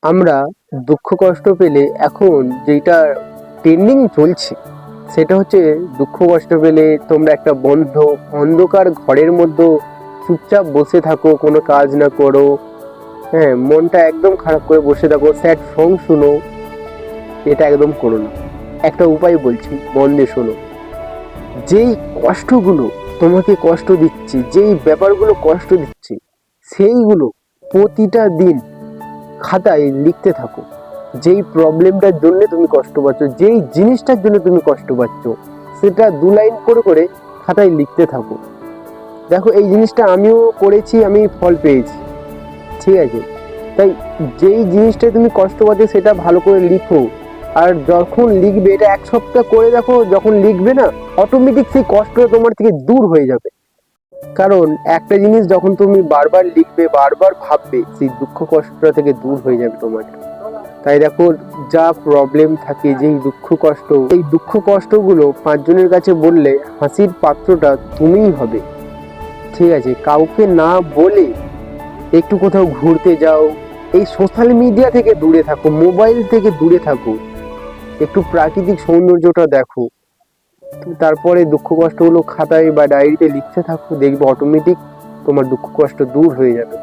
আমরা দুঃখ কষ্ট পেলে এখন যেটা ট্রেন্ডিং চলছে সেটা হচ্ছে দুঃখ কষ্ট পেলে তোমরা একটা বন্ধ অন্ধকার ঘরের মধ্যে চুপচাপ বসে থাকো, কোনো কাজ না করো, হ্যাঁ, মনটা একদম খারাপ করে বসে থাকো, স্যাড সং শুনো। এটা একদম করো না। একটা উপায় বলছি, মন দিয়ে শোনো। যেই কষ্টগুলো তোমাকে কষ্ট দিচ্ছে, যেই ব্যাপারগুলো কষ্ট দিচ্ছে, সেইগুলো প্রতিটা দিন খাতায় লিখতে থাকো। যেই প্রবলেমটার জন্য তুমি কষ্ট পাচ্ছ, যেই জিনিসটার জন্য তুমি কষ্ট পাচ্ছ, সেটা 2 লাইন করে করে খাতায় লিখতে থাকো। দেখো, এই জিনিসটা আমিও করেছি, আমি ফল পেয়েছি, ঠিক আছে? তাই যেই জিনিসটায় তুমি কষ্ট পাচ্ছ সেটা ভালো করে লিখো। আর যখন লিখবে, এটা 1 সপ্তাহ করে দেখো, যখন লিখবে না, অটোমেটিক সেই কষ্টটা তোমার থেকে দূর হয়ে যাবে। কারণ একটা জিনিস যখন তুমি বারবার লিখবে, বারবার ভাববে, সেই দুঃখ কষ্টটা থেকে দূর হয়ে যাবে তোমার। তাই দেখো, যা প্রবলেম থাকে, যেই দুঃখ কষ্ট, এই দুঃখ কষ্টগুলো 5 জনের কাছে বললে হাসির পাত্রটা তুমিই হবে, ঠিক আছে? কাউকে না বলে একটু কোথাও ঘুরতে যাও, এই সোশ্যাল মিডিয়া থেকে দূরে থাকো, মোবাইল থেকে দূরে থাকো, একটু প্রাকৃতিক সৌন্দর্যটা দেখো। তারপরে দুঃখ কষ্টগুলো খাতায় বা ডায়েরিতে লিখতে থাকো, দেখবে অটোমেটিক তোমার দুঃখ কষ্ট দূর হয়ে যাবে।